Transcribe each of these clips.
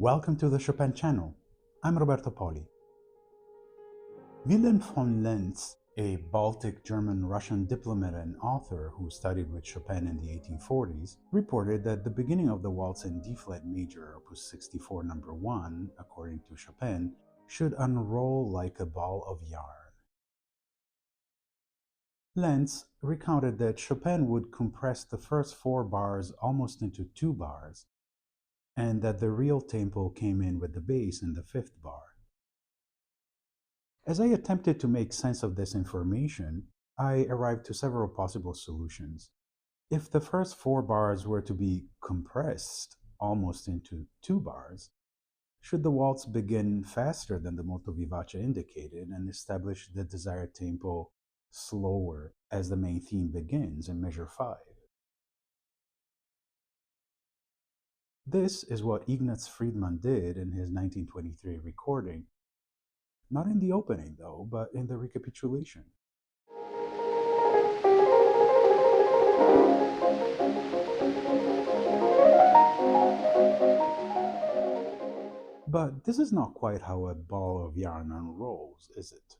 Welcome to the Chopin channel. I'm Roberto Poli. Wilhelm von Lenz, a Baltic German Russian diplomat and author who studied with Chopin in the 1840s, reported that the beginning of the waltz in D-flat major, opus 64 number 1, according to Chopin, should unroll like a ball of yarn. Lenz recounted that Chopin would compress the first 4 bars almost into 2 bars, and that the real tempo came in with the bass in the 5th bar. As I attempted to make sense of this information, I arrived to several possible solutions. If the first 4 bars were to be compressed almost into 2 bars, should the waltz begin faster than the molto vivace indicated and establish the desired tempo slower as the main theme begins in measure 5? This is what Ignaz Friedman did in his 1923 recording. Not in the opening, though, but in the recapitulation. But this is not quite how a ball of yarn unrolls, is it?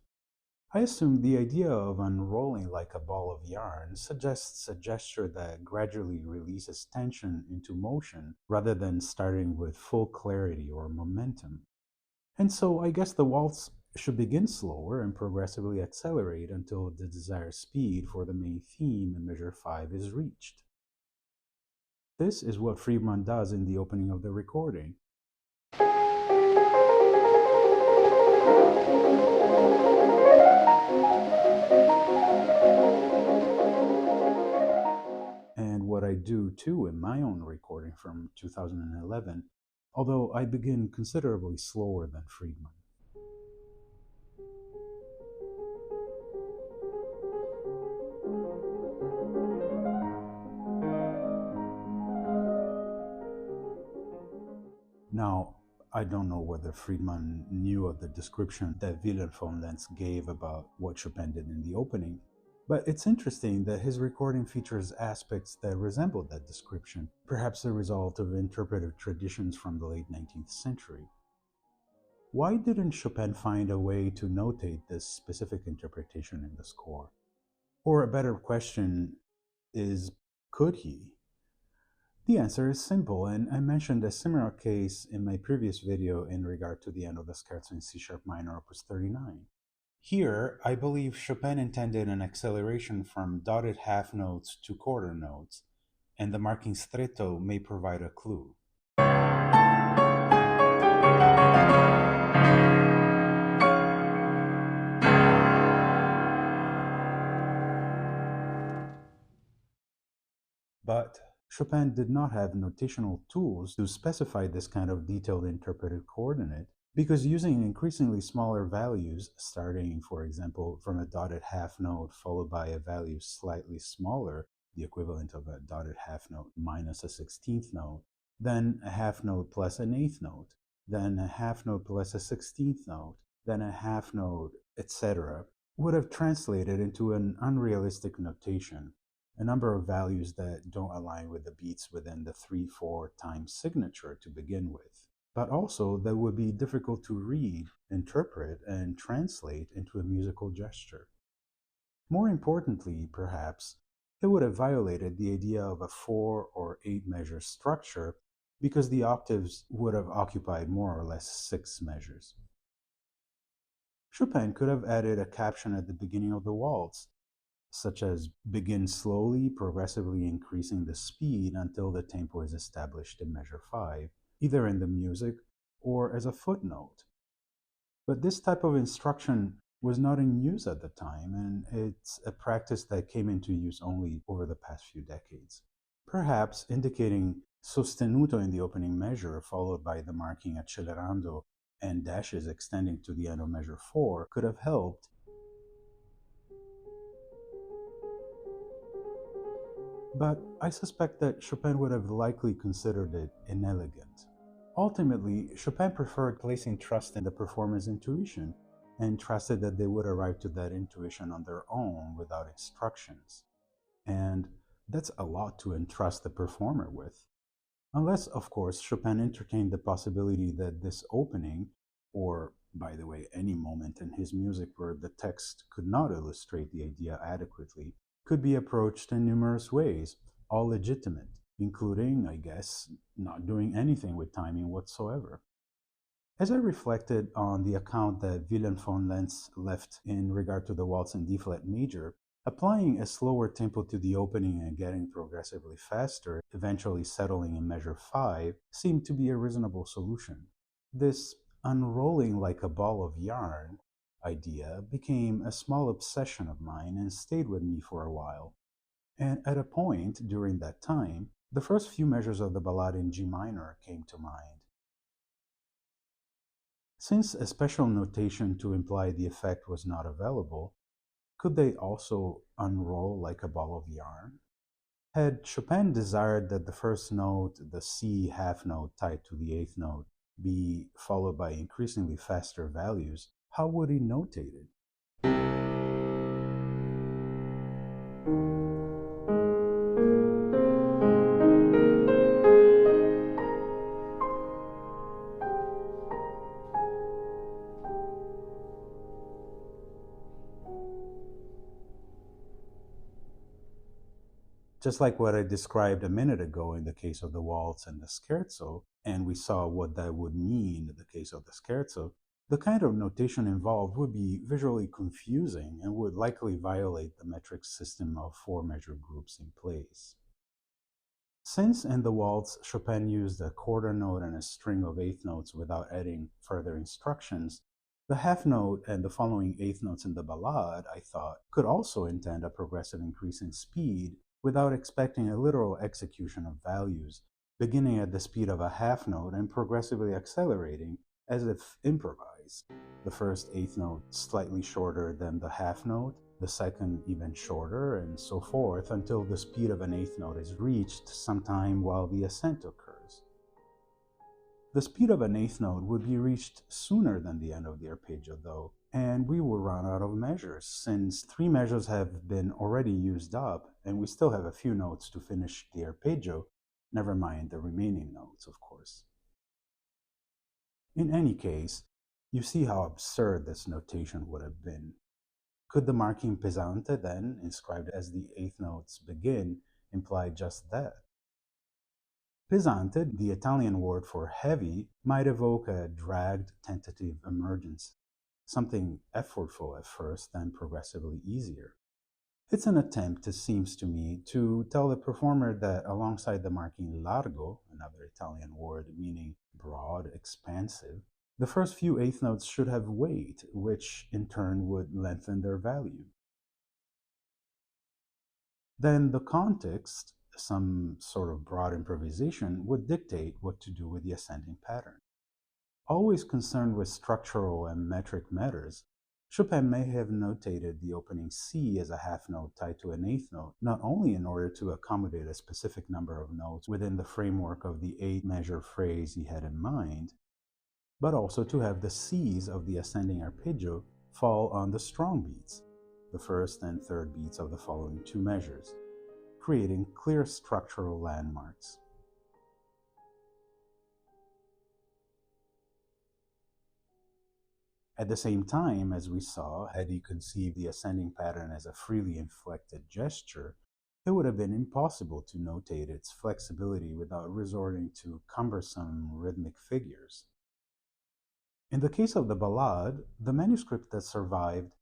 I assume the idea of unrolling like a ball of yarn suggests a gesture that gradually releases tension into motion rather than starting with full clarity or momentum. And so I guess the waltz should begin slower and progressively accelerate until the desired speed for the main theme in measure 5 is reached. This is what Friedman does in the opening of the recording. And what I do too in my own recording from 2011, although I begin considerably slower than Friedman. Now, I don't know whether Friedman knew of the description that Wilhelm von Lenz gave about what Chopin did in the opening, but it's interesting that his recording features aspects that resemble that description, perhaps a result of interpretive traditions from the late 19th century. Why didn't Chopin find a way to notate this specific interpretation in the score? Or a better question is, could he? The answer is simple, and I mentioned a similar case in my previous video in regard to the end of the scherzo in C-sharp minor, opus 39. Here, I believe Chopin intended an acceleration from dotted half notes to quarter notes, and the marking stretto may provide a clue. But Chopin did not have notational tools to specify this kind of detailed interpreted coordinate, because using increasingly smaller values, starting, for example, from a dotted half note followed by a value slightly smaller, the equivalent of a dotted half note minus a 16th note, then a half note plus an 8th note, then a half note plus a 16th note, then a half note, etc., would have translated into an unrealistic notation, a number of values that don't align with the beats within the 3/4 time signature to begin with, but also that would be difficult to read, interpret, and translate into a musical gesture. More importantly, perhaps, it would have violated the idea of a 4 or 8 measure structure because the octaves would have occupied more or less 6 measures. Chopin could have added a caption at the beginning of the waltz, such as begin slowly, progressively increasing the speed until the tempo is established in measure 5, either in the music or as a footnote. But this type of instruction was not in use at the time, and it's a practice that came into use only over the past few decades. Perhaps indicating sostenuto in the opening measure, followed by the marking accelerando and dashes extending to the end of measure 4, could have helped. But I suspect that Chopin would have likely considered it inelegant. Ultimately, Chopin preferred placing trust in the performer's intuition, and trusted that they would arrive to that intuition on their own without instructions. And that's a lot to entrust the performer with. Unless, of course, Chopin entertained the possibility that this opening, or, by the way, any moment in his music where the text could not illustrate the idea adequately, could be approached in numerous ways, all legitimate, including, I guess, not doing anything with timing whatsoever. As I reflected on the account that Wilhelm von Lenz left in regard to the waltz in D flat major, applying a slower tempo to the opening and getting progressively faster, eventually settling in measure 5, seemed to be a reasonable solution. This unrolling like a ball of yarn idea became a small obsession of mine and stayed with me for a while. And at a point during that time, the first few measures of the ballade in G minor came to mind. Since a special notation to imply the effect was not available, could they also unroll like a ball of yarn? Had Chopin desired that the first note, the C half note tied to the eighth note, be followed by increasingly faster values, how would he notate it? Just like what I described a minute ago in the case of the waltz and the scherzo, and we saw what that would mean in the case of the scherzo, the kind of notation involved would be visually confusing and would likely violate the metric system of four measure groups in place. Since in the waltz Chopin used a quarter note and a string of eighth notes without adding further instructions, the half note and the following eighth notes in the ballade, I thought, could also intend a progressive increase in speed without expecting a literal execution of values, beginning at the speed of a half note and progressively accelerating as if improvised. The first eighth note slightly shorter than the half note, the second even shorter, and so forth until the speed of an eighth note is reached sometime while the ascent occurs. The speed of an eighth note would be reached sooner than the end of the arpeggio, though, and we will run out of measures, since 3 measures have been already used up, and we still have a few notes to finish the arpeggio, never mind the remaining notes, of course. In any case, you see how absurd this notation would have been. Could the marking pesante then, inscribed as the eighth notes begin, imply just that? Pesante, the Italian word for heavy, might evoke a dragged, tentative emergence, something effortful at first, then progressively easier. It's an attempt, it seems to me, to tell the performer that alongside the marking largo, another Italian word meaning broad, expansive, the first few eighth notes should have weight, which in turn would lengthen their value. Then the context, some sort of broad improvisation, would dictate what to do with the ascending pattern. Always concerned with structural and metric matters, Chopin may have notated the opening C as a half note tied to an eighth note, not only in order to accommodate a specific number of notes within the framework of the 8-measure phrase he had in mind, but also to have the Cs of the ascending arpeggio fall on the strong beats, the first and third beats of the following 2 measures, creating clear structural landmarks. At the same time, as we saw, had he conceived the ascending pattern as a freely inflected gesture, it would have been impossible to notate its flexibility without resorting to cumbersome rhythmic figures. In the case of the ballade, the manuscript that survived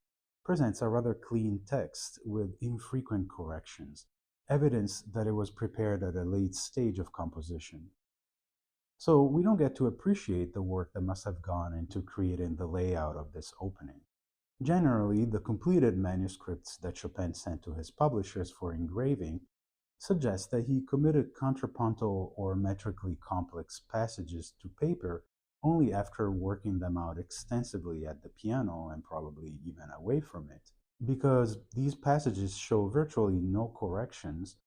presents a rather clean text with infrequent corrections, evidence that it was prepared at a late stage of composition. So we don't get to appreciate the work that must have gone into creating the layout of this opening. Generally, the completed manuscripts that Chopin sent to his publishers for engraving suggest that he committed contrapuntal or metrically complex passages to paper only after working them out extensively at the piano and probably even away from it, because these passages show virtually no corrections,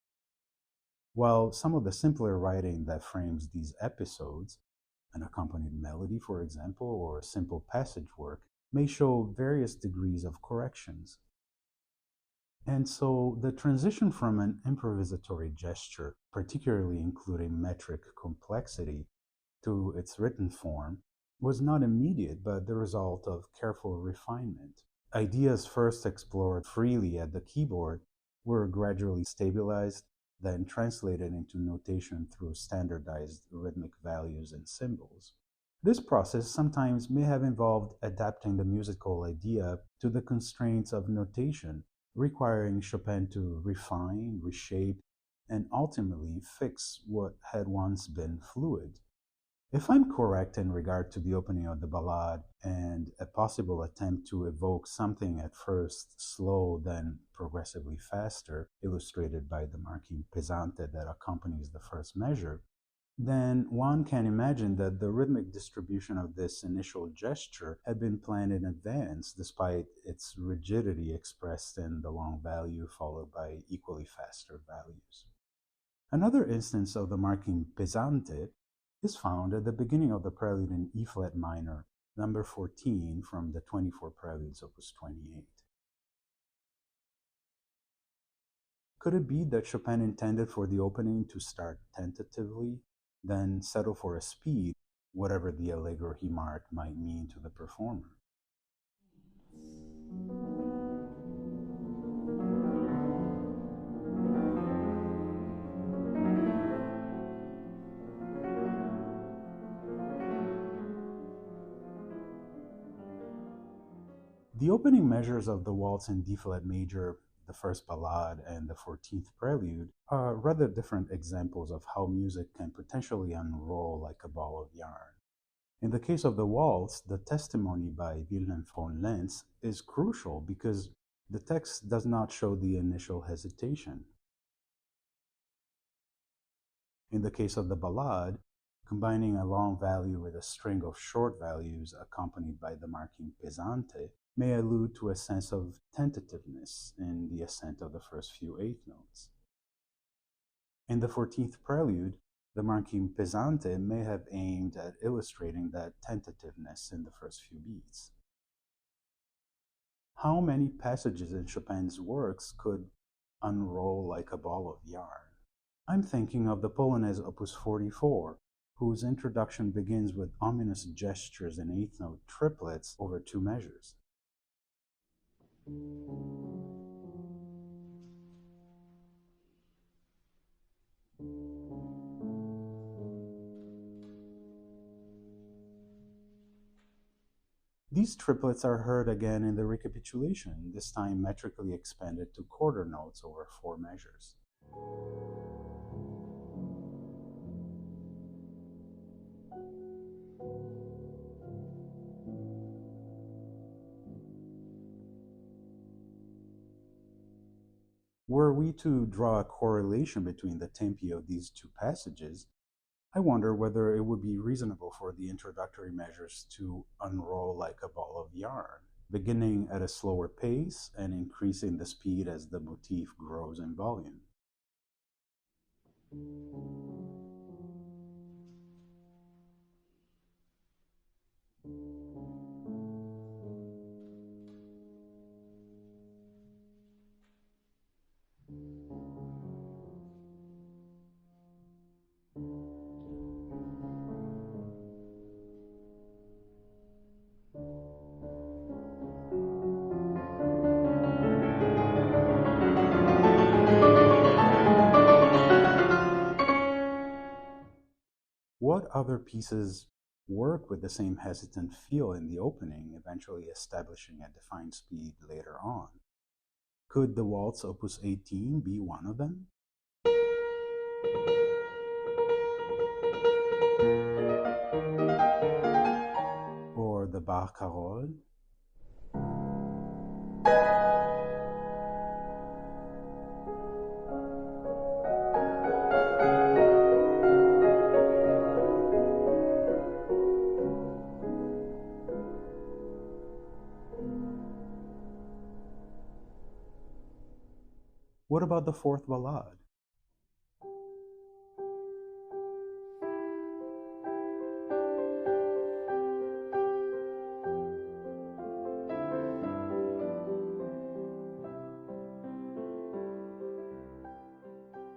while some of the simpler writing that frames these episodes, an accompanied melody, for example, or simple passage work, may show various degrees of corrections. And so the transition from an improvisatory gesture, particularly including metric complexity, to its written form was not immediate but the result of careful refinement. Ideas first explored freely at the keyboard were gradually stabilized, then translated into notation through standardized rhythmic values and symbols. This process sometimes may have involved adapting the musical idea to the constraints of notation, requiring Chopin to refine, reshape, and ultimately fix what had once been fluid. If I'm correct in regard to the opening of the ballade and a possible attempt to evoke something at first slow, then progressively faster, illustrated by the marking pesante that accompanies the first measure, then one can imagine that the rhythmic distribution of this initial gesture had been planned in advance, despite its rigidity expressed in the long value followed by equally faster values. Another instance of the marking pesante is found at the beginning of the prelude in E flat minor, number 14 from the 24 Preludes, opus 28. Could it be that Chopin intended for the opening to start tentatively, then settle for a speed, whatever the allegro he marked might mean to the performer? The opening measures of the waltz in D flat major, the first ballade, and the 14th prelude are rather different examples of how music can potentially unroll like a ball of yarn. In the case of the waltz, the testimony by Wilhelm von Lenz is crucial because the text does not show the initial hesitation. In the case of the ballade, combining a long value with a string of short values accompanied by the marking pesante may allude to a sense of tentativeness in the ascent of the first few eighth notes. In the 14th prelude, the marking pesante may have aimed at illustrating that tentativeness in the first few beats. How many passages in Chopin's works could unroll like a ball of yarn? I'm thinking of the Polonaise opus 44, whose introduction begins with ominous gestures in eighth note triplets over two measures. These triplets are heard again in the recapitulation, this time metrically expanded to quarter notes over four measures. Were we to draw a correlation between the tempi of these two passages, I wonder whether it would be reasonable for the introductory measures to unroll like a ball of yarn, beginning at a slower pace and increasing the speed as the motif grows in volume. What other pieces work with the same hesitant feel in the opening, eventually establishing a defined speed later on? Could the Waltz opus 18 be one of them? Or the Barcarolle? What about the fourth ballade?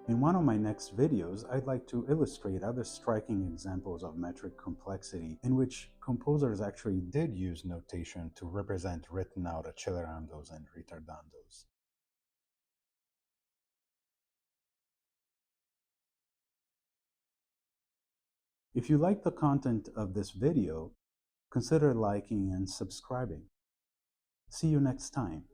In one of my next videos, I'd like to illustrate other striking examples of metric complexity in which composers actually did use notation to represent written out accelerandos and ritardandos. If you like the content of this video, consider liking and subscribing. See you next time.